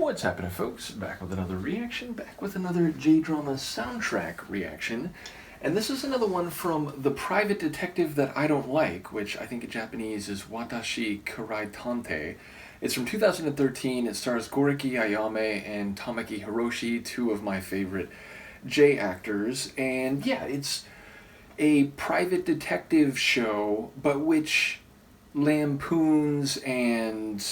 What's happening, folks? Back with another reaction, back with another J-drama soundtrack reaction. And this is another one from The Private Detective That I Don't Like, which I think in Japanese is Watashi Karai Tante. It's from 2013. It stars Goriki Ayame and Tamaki Hiroshi, two of my favorite J actors. And yeah, it's a private detective show, but which lampoons and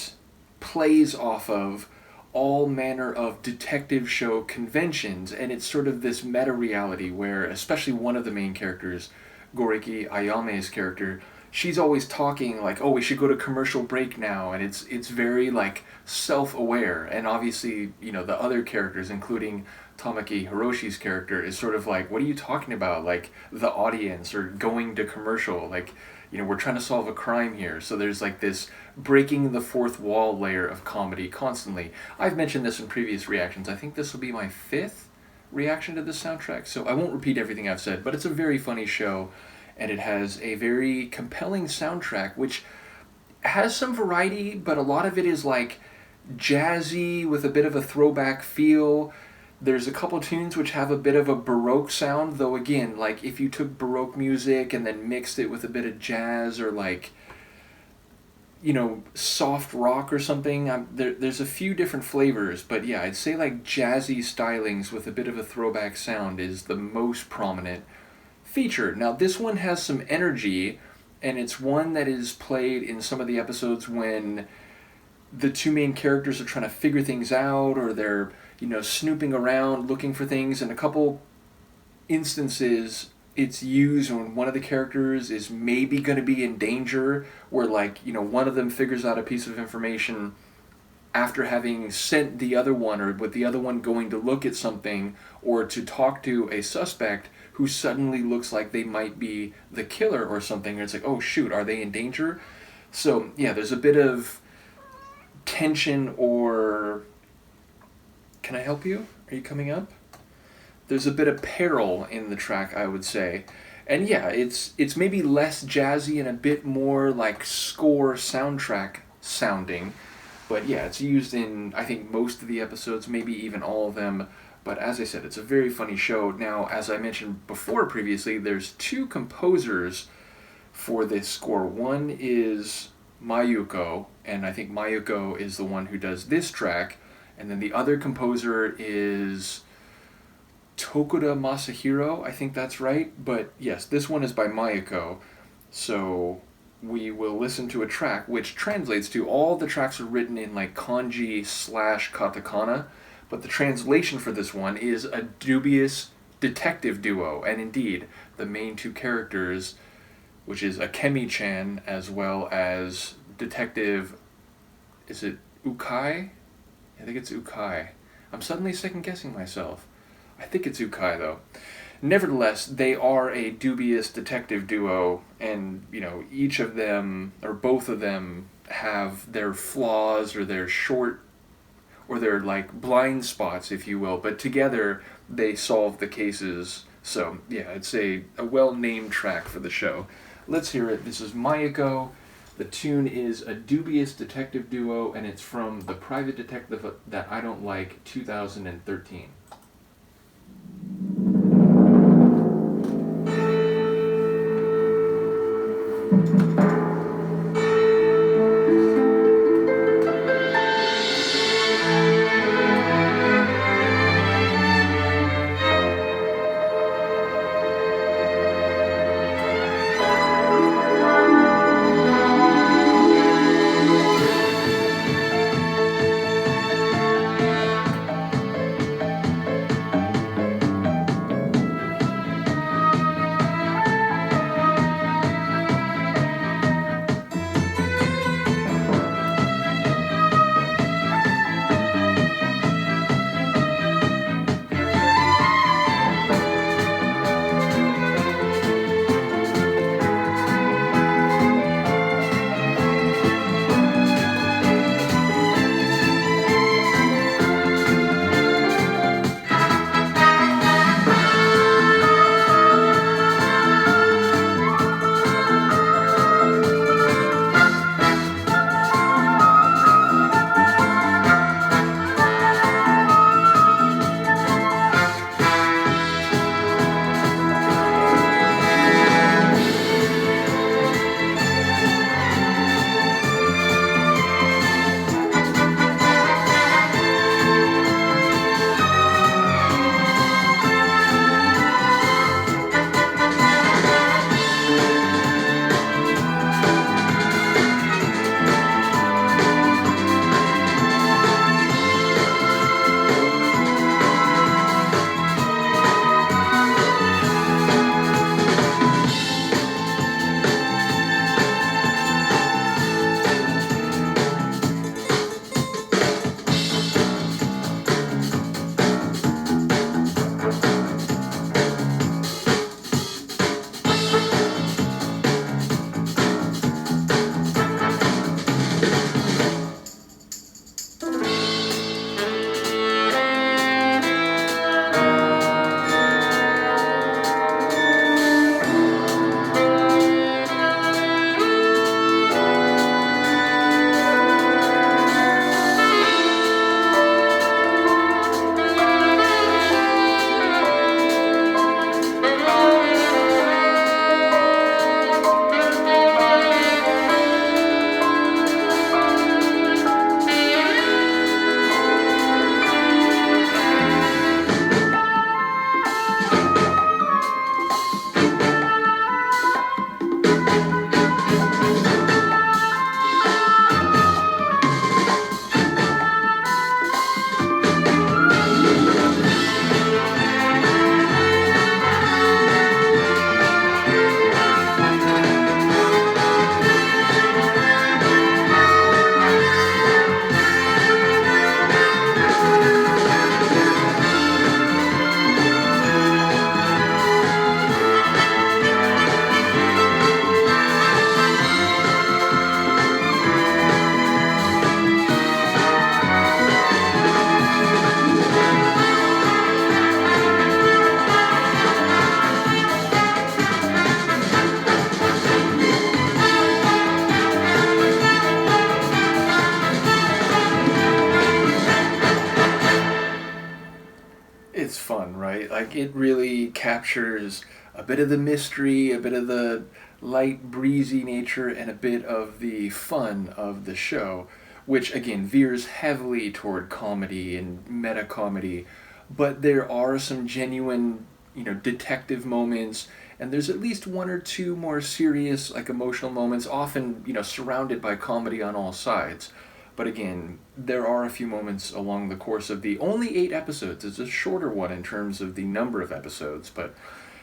plays off of all manner of detective show conventions, and it's sort of this meta-reality where, especially one of the main characters, Goriki Ayame's character, she's always talking like, oh, we should go to commercial break now, and it's very like self-aware, and obviously, you know, the other characters, including Tamaki Hiroshi's character, is sort of like, what are you talking about? Like, the audience, or going to commercial, like, you know, we're trying to solve a crime here. So there's like this breaking the fourth wall layer of comedy constantly. I've mentioned this in previous reactions. I think this will be my fifth reaction to this soundtrack, so I won't repeat everything I've said, but it's a very funny show, and it has a very compelling soundtrack, which has some variety, but a lot of it is like jazzy with a bit of a throwback feel. There's a couple tunes which have a bit of a Baroque sound, though again, like if you took Baroque music and then mixed it with a bit of jazz or like, you know, soft rock or something, there's a few different flavors, but yeah, I'd say like jazzy stylings with a bit of a throwback sound is the most prominent feature. Now this one has some energy, and it's one that is played in some of the episodes when the two main characters are trying to figure things out, or they're, you know, snooping around looking for things. In a couple instances, it's used when one of the characters is maybe going to be in danger, where, like, you know, one of them figures out a piece of information after having sent the other one, or with the other one going to look at something or to talk to a suspect who suddenly looks like they might be the killer or something, and it's like, oh shoot, are they in danger? So yeah, there's a bit of tension, or can I help you? Are you coming up? There's a bit of peril in the track, I would say. And yeah, it's maybe less jazzy and a bit more like score soundtrack sounding. But yeah, it's used in, I think, most of the episodes, maybe even all of them. But as I said, it's a very funny show. Now, as I mentioned before previously, there's two composers for this score. One is Mayuko, and I think Mayuko is the one who does this track. And then the other composer is Tokuda Masahiro, I think that's right. But yes, this one is by Mayuko. So we will listen to a track which translates to, all the tracks are written in like kanji / katakana, but the translation for this one is a dubious detective duo. And indeed, the main two characters, which is Akemi-chan as well as Detective, is it Ukai? I think it's Ukai. I'm suddenly second guessing myself. I think it's Ukai though. Nevertheless, they are a dubious detective duo, and, you know, each of them, or both of them, have their flaws or their or their like blind spots, if you will, but together they solve the cases. So yeah, it's a well-named track for the show. Let's hear it. This is Mayuko. The tune is A Dubious Detective Duo, and it's from The Private Detective That I Don't Like, 2013. is fun, right? Like, it really captures a bit of the mystery, a bit of the light, breezy nature, and a bit of the fun of the show, which again veers heavily toward comedy and meta comedy, but there are some genuine, detective moments, and there's at least one or two more serious, like emotional moments, often, surrounded by comedy on all sides. But again, there are a few moments along the course of the only 8 episodes. It's a shorter one in terms of the number of episodes, but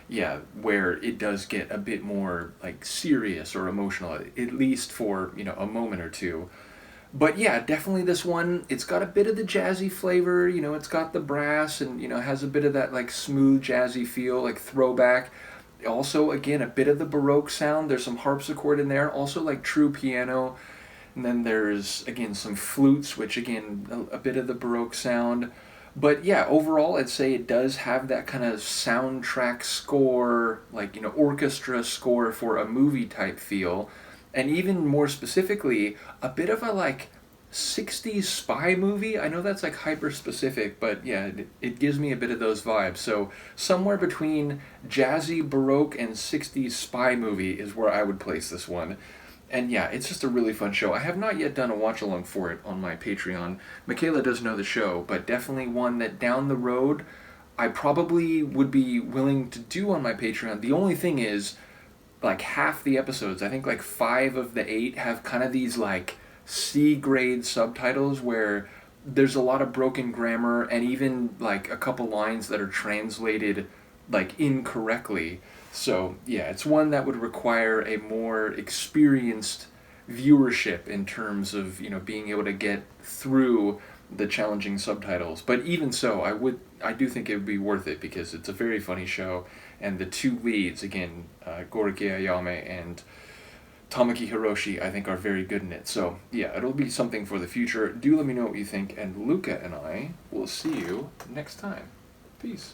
yeah, where it does get a bit more like serious or emotional, at least for, a moment or two. But yeah, definitely this one, it's got a bit of the jazzy flavor, it's got the brass and, has a bit of that like smooth jazzy feel, like throwback. Also, again, a bit of the Baroque sound. There's some harpsichord in there, also like true piano. And then there's, again, some flutes, which, again, a bit of the Baroque sound. But yeah, overall, I'd say it does have that kind of soundtrack score, like, orchestra score for a movie type feel. And even more specifically, a bit of a, like, 60s spy movie. I know that's, like, hyper specific, but yeah, it gives me a bit of those vibes. So somewhere between jazzy, Baroque, and 60s spy movie is where I would place this one. And yeah, it's just a really fun show. I have not yet done a watch along for it on my Patreon. Michaela does know the show, but definitely one that down the road I probably would be willing to do on my Patreon. The only thing is, like half the episodes, I think like 5 of the 8 have kind of these like C grade subtitles where there's a lot of broken grammar and even like a couple lines that are translated like incorrectly. So yeah, it's one that would require a more experienced viewership in terms of, being able to get through the challenging subtitles. But even so, I do think it would be worth it because it's a very funny show, and the two leads, again, Goriki Ayame and Tamaki Hiroshi, I think are very good in it. So yeah, it'll be something for the future. Do let me know what you think, and Luca and I will see you next time. Peace.